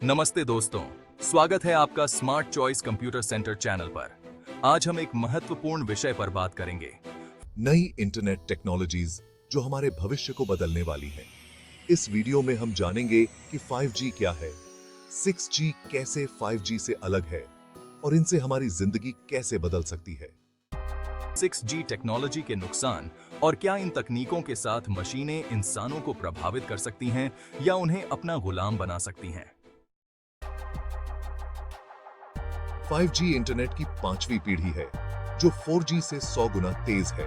नमस्ते दोस्तों, स्वागत है आपका smart choice computer centre channel पर। आज हम एक महत्वपूर्ण विषय पर बात करेंगे। नई इंटरनेट टेक्नोलॉजीज जो हमारे भविष्य को बदलने वाली हैं। इस वीडियो में हम जानेंगे कि 5G क्या है, 6G कैसे 5G से अलग है और इनसे हमारी जिंदगी कैसे बदल सकती है। 6G टेक्नोलॉजी के नुकसान और क्या इन तकनीकों के साथ मशीनें इंसानों को प्रभावित कर सकती हैं या उन्हें अपना गुलाम बना सकती हैं। 5G इंटरनेट की 5वीं पीढ़ी है जो 4G से 100 गुना तेज है।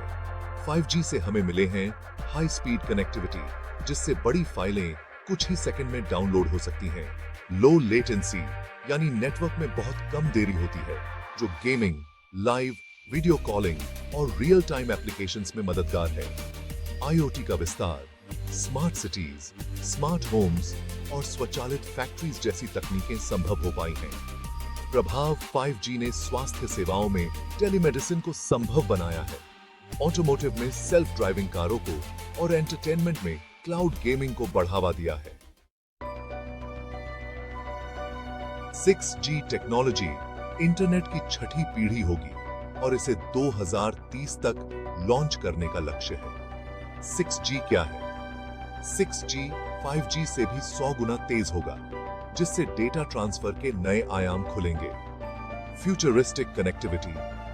5G से हमें मिले हैं हाई स्पीड कनेक्टिविटी, जिससे बड़ी फाइलें कुछ ही सेकंड में डाउनलोड हो सकती हैं। लो लेटेंसी यानी नेटवर्क में बहुत कम देरी होती है, जो गेमिंग, लाइव वीडियो कॉलिंग और रियल टाइम एप्लीकेशंस में मददगार है। IoT का विस्तार, स्मार्ट सिटीज, स्मार्ट होम्स और स्वचालित फैक्ट्रीज जैसी तकनीकें संभव हो पाई हैं। प्रभाव 5G ने स्वास्थ्य सेवाओं में टेलीमेडिसिन को संभव बनाया है, ऑटोमोटिव में सेल्फ ड्राइविंग कारों को और एंटरटेनमेंट में क्लाउड गेमिंग को बढ़ावा दिया है। 6G टेक्नोलॉजी इंटरनेट की छठी पीढ़ी होगी और इसे 2030 तक लॉन्च करने का लक्ष्य है। 6G क्या है? 6G 5G से भी 100 गुना तेज होगा, जिससे डेटा ट्रांसफर के नए आयाम खुलेंगे। फ्यूचरिस्टिक कनेक्टिविटी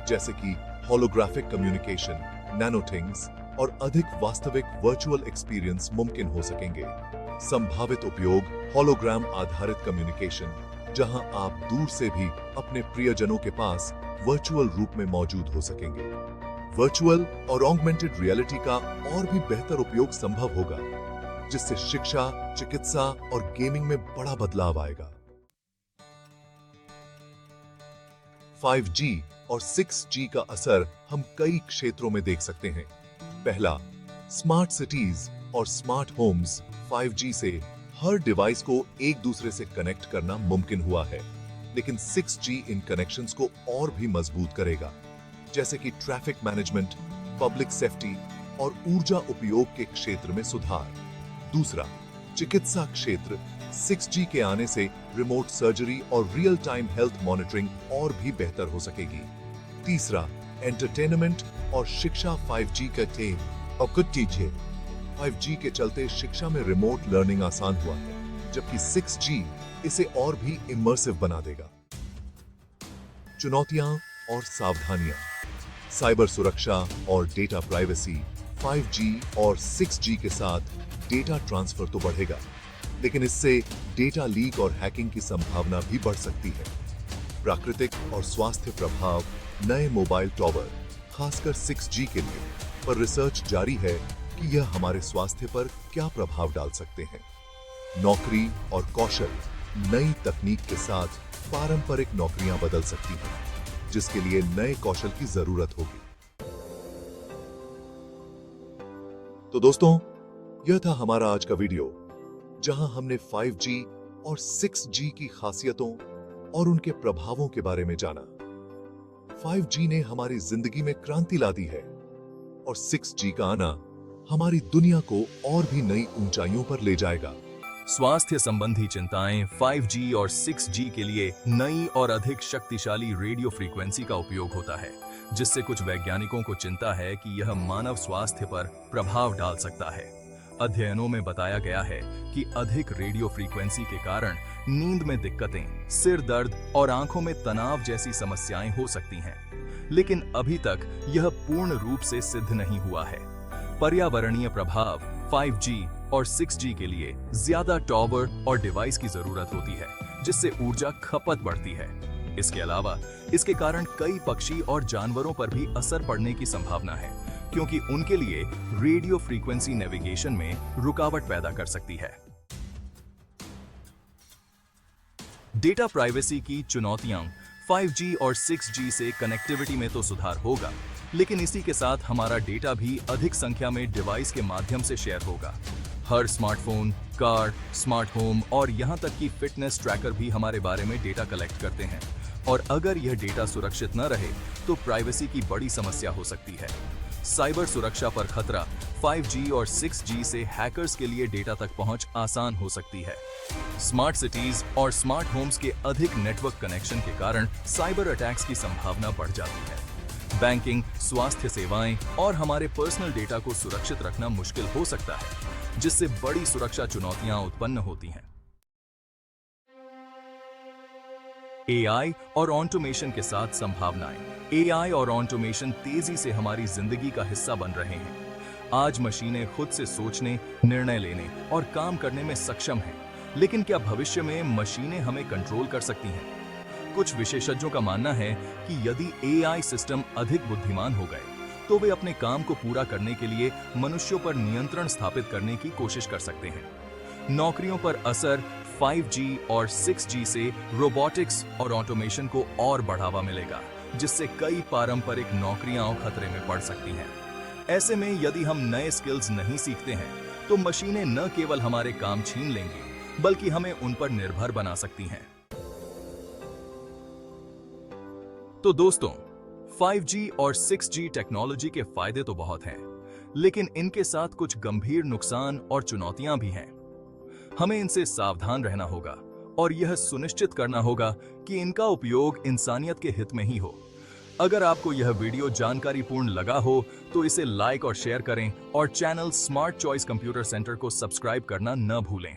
जैसे कि होलोग्राफिक कम्युनिकेशन, नैनोथिंग्स और अधिक वास्तविक वर्चुअल एक्सपीरियंस मुमकिन हो सकेंगे। संभावित उपयोग होलोग्राम आधारित कम्युनिकेशन, जहां आप दूर से भी अपने प्रियजनों के पास वर्चुअल रूप में मौजूद हो सकेंगे। वर्चुअल और ऑगमेंटेड रियलिटी का और भी बेहतर उपयोग संभव होगा, जिससे शिक्षा, चिकित्सा और गेमिंग में बड़ा बदलाव आएगा। 5G और 6G का असर हम कई क्षेत्रों में देख सकते हैं। पहला, स्मार्ट सिटीज और स्मार्ट होम्स। 5G से हर डिवाइस को एक दूसरे से कनेक्ट करना मुमकिन हुआ है, लेकिन 6G इन कनेक्शंस को और भी मजबूत करेगा, जैसे कि ट्रैफिक मैनेजमेंट, पब्लिक सेफ्टी और ऊर्जा उपयोग के क्षेत्र में सुधार। दूसरा, चिकित्सा क्षेत्र। 6G के आने से रिमोट सर्जरी और रियल टाइम हेल्थ मॉनिटरिंग और भी बेहतर हो सकेगी। तीसरा, एंटरटेनमेंट और शिक्षा। 5G का टेम और कुछ चीजें 5G के चलते शिक्षा में रिमोट लर्निंग आसान हुआ है, जबकि 6G इसे और भी इमर्सिव बना देगा। चुनौतियां और सावधानियां। साइबर सुरक्षा और डेटा प्राइवेसी। 5G और 6G के साथ डेटा ट्रांसफर तो बढ़ेगा, लेकिन इससे डेटा लीक और हैकिंग की संभावना भी बढ़ सकती है। प्राकृतिक और स्वास्थ्य प्रभाव। नए मोबाइल टॉवर, खासकर 6G के लिए, पर रिसर्च जारी है कि यह हमारे स्वास्थ्य पर क्या प्रभाव डाल सकते हैं। नौकरी और कौशल। नई तकनीक के साथ पारंपरिक नौकरियां बदल सकती हैं, जिसके लिए नए कौशल की जरूरत होगी। तो दोस्तों, यह था हमारा आज का वीडियो, जहां हमने 5G और 6G की खासियतों और उनके प्रभावों के बारे में जाना। 5G ने हमारी जिंदगी में क्रांति ला दी है और 6G का आना हमारी दुनिया को और भी नई ऊंचाइयों पर ले जाएगा। स्वास्थ्य संबंधी चिंताएं। 5G और 6G के लिए नई और अधिक शक्तिशाली रेडियो फ्रीक्वेंसी का उपयोग होता है, जिससे कुछ वैज्ञानिकों को चिंता है कि यह मानव स्वास्थ्य पर प्रभाव डाल सकता है। अध्ययनों में बताया गया है कि अधिक रेडियो फ्रीक्वेंसी के कारण नींद में दिक्कतें, सिर दर्द और आंखों में तनाव जैसी समस्याएं हो सकती हैं, लेकिन अभी तक यह पूर्ण रूप से सिद्ध नहीं हुआ है। पर्यावरणीय प्रभाव। 5G और 6G के लिए ज्यादा टावर और डिवाइस की जरूरत होती है, जिससे ऊर्जा खपत बढ़ती है। इसके अलावा इसके कारण कई पक्षी और जानवरों पर भी असर पड़ने की संभावना है, क्योंकि उनके लिए रेडियो फ्रीक्वेंसी नेविगेशन में रुकावट पैदा कर सकती है। डेटा प्राइवेसी की चुनौतियां। 5G और 6G से कनेक्टिविटी में तो सुधार होगा, लेकिन इसी के साथ हमारा डेटा भी अधिक संख्या में डिवाइस के माध्यम से शेयर होगा। हर स्मार्टफोन, कार, स्मार्ट होम और यहां तक कि फिटनेस ट्रैकर भी हमारे बारे में डेटा कलेक्ट करते हैं, और अगर यह डेटा सुरक्षित न रहे तो प्राइवेसी की बड़ी समस्या हो सकती है। साइबर सुरक्षा पर खतरा। 5G और 6G से हैकर्स के लिए डेटा तक पहुंच आसान हो सकती है। स्मार्ट सिटीज और स्मार्ट होम्स के अधिक नेटवर्क कनेक्शन के कारण साइबर अटैक्स की संभावना बढ़ जाती है। बैंकिंग, स्वास्थ्य सेवाएं और हमारे पर्सनल डेटा को सुरक्षित रखना मुश्किल हो सकता है, जिससे बड़ी सुरक्षा चुनौतियां उत्पन्न होती हैं। AI और ऑटोमेशन के साथ संभावनाएं। AI और ऑटोमेशन तेजी से हमारी जिंदगी का हिस्सा बन रहे हैं। आज मशीनें खुद से सोचने, निर्णय लेने और काम करने में सक्षम हैं, लेकिन क्या भविष्य में मशीनें हमें कंट्रोल कर सकती हैं? कुछ विशेषज्ञों का मानना है कि यदि AI सिस्टम अधिक बुद्धिमान हो गए, तो वे अपने काम को पूरा करने के लिए मनुष्यों पर नियंत्रण स्थापित करने की कोशिश कर सकते हैं। नौकरियों पर असर। 5G और 6G से रोबोटिक्स और ऑटोमेशन को और बढ़ावा मिलेगा, जिससे कई पारंपरिक नौकरियां खतरे में पड़ सकती हैं। ऐसे में यदि हम नए स्किल्स नहीं सीखते हैं, तो मशीनें न केवल हमारे काम छीन लेंगी, बल्कि हमें उन पर निर्भर बना सकती हैं। तो दोस्तों, 5G और 6G टेक्नोलॉजी के फायदे तो बहुत हैं, लेकिन इनके साथ कुछ गंभीर नुकसान और चुनौतियां भी हैं। हमें इनसे सावधान रहना होगा और यह सुनिश्चित करना होगा कि इनका उपयोग इंसानियत के हित में ही हो। अगर आपको यह वीडियो जानकारीपूर्ण लगा हो, तो इसे लाइक और शेयर करें और channel smart choice computer centre को सब्सक्राइब करना न भूलें।